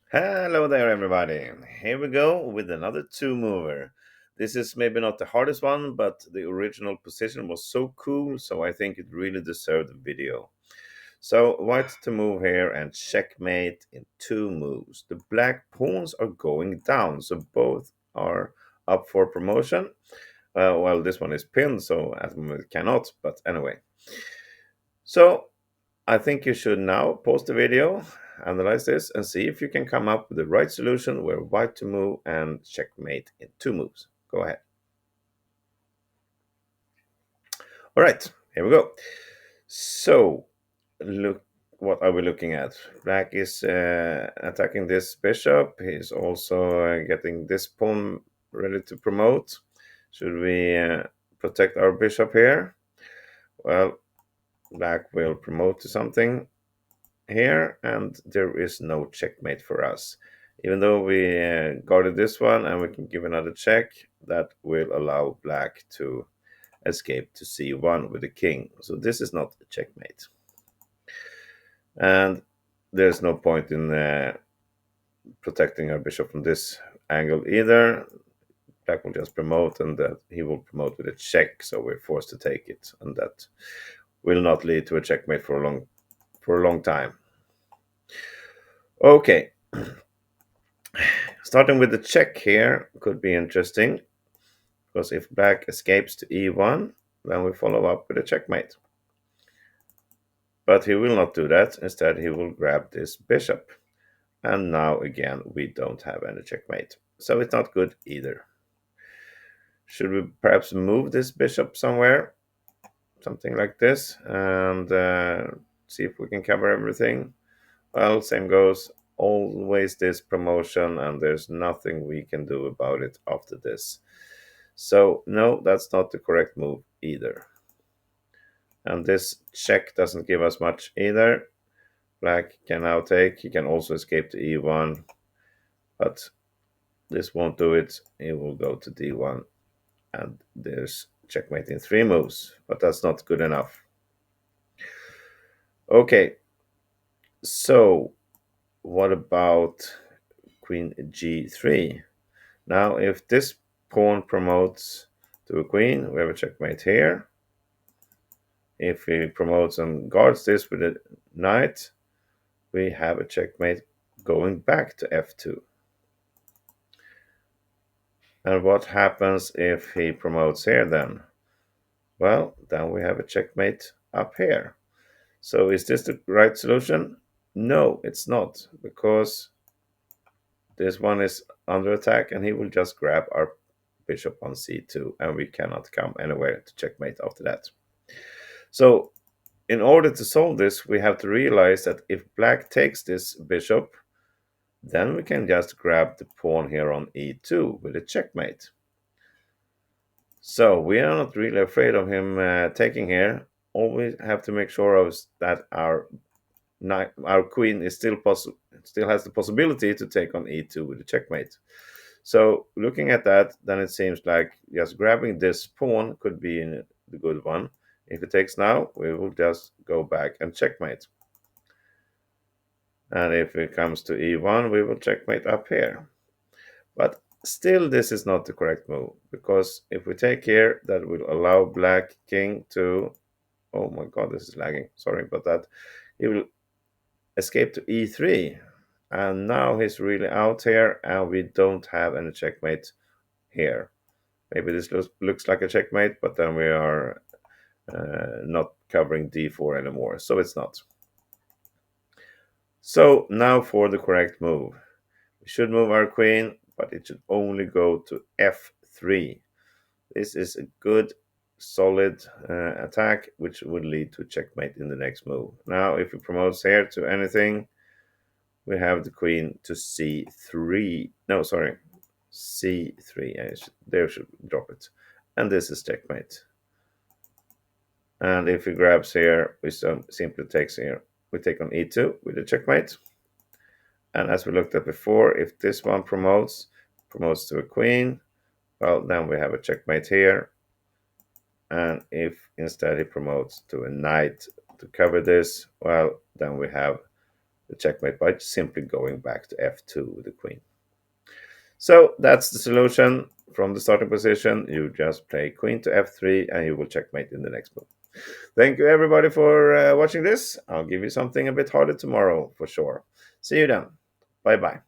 Hello there, everybody. Here we go with another two mover. This is maybe not the hardest one, but the original position was so cool, so I think it really deserved a video. So, white to move here and checkmate in two moves. The black pawns are going down, so both are up for promotion. Well, this one is pinned, so at the moment it cannot, but anyway. So, I think you should now pause the video, analyze this, and see if you can come up with the right solution where white to move and checkmate in two moves. Go ahead. All right, here we go. So, look, what are we looking at? Black is attacking this bishop. He's also getting this pawn ready to promote. Should we protect our bishop here? Well, black will promote to something here, and there is no checkmate for us. Even though we guarded this one and we can give another check, that will allow black to escape to c1 with the king. So this is not a checkmate. And there's no point in protecting our bishop from this angle either. Black will just promote, and that he will promote with a check, so we're forced to take it, and that will not lead to a checkmate for a long time. Okay, starting with the check here could be interesting, because if black escapes to e1, then we follow up with a checkmate. But he will not do that. Instead, he will grab this bishop. And now again, we don't have any checkmate. So it's not good either. Should we perhaps move this bishop somewhere? Something like this. And see if we can cover everything. Well, same goes. Always this promotion, and there's nothing we can do about it after this. So, no, that's not the correct move either. And this check doesn't give us much either. Black can now take. He can also escape to e1, but this won't do it. He will go to d1, and there's checkmate in three moves, but that's not good enough. Okay, so what about queen g3? Now, if this pawn promotes to a queen, we have a checkmate here. If he promotes and guards this with a knight, we have a checkmate going back to f2. And what happens if he promotes here then? Well, then we have a checkmate up here. So is this the right solution? No, it's not, because this one is under attack and he will just grab our bishop on c2, and we cannot come anywhere to checkmate after that. So in order to solve this, we have to realize that if black takes this bishop, then we can just grab the pawn here on e2 with a checkmate. So we are not really afraid of him taking here. All we have to make sure of is that our queen is still has the possibility to take on e2 with a checkmate. So looking at that, then it seems like just grabbing this pawn could be the good one. If it takes now, we will just go back and checkmate. And if it comes to e1, we will checkmate up here. But still, this is not the correct move, because if we take here, that will allow black king to, oh my god, this is lagging, sorry about that. He will escape to e3, and now he's really out here, and we don't have any checkmate here. Maybe this looks like a checkmate, but then we are not covering d4 anymore, so it's not. So now for the correct move. We should move our queen, but it should only go to f3. This is a good, solid attack, which would lead to checkmate in the next move. Now, if he promotes here to anything, we have the queen to c3. No, sorry, c3. There should drop it. And this is checkmate. And if he grabs here, we simply takes here. We take on e2 with a checkmate. And as we looked at before, if this one promotes to a queen, well, then we have a checkmate here. And if instead he promotes to a knight to cover this, well, then we have the checkmate by simply going back to f2 with the queen. So that's the solution. From the starting position, you just play queen to f3 and you will checkmate in the next move. Thank you everybody for watching this. I'll give you something a bit harder tomorrow for sure. See you then. Bye bye.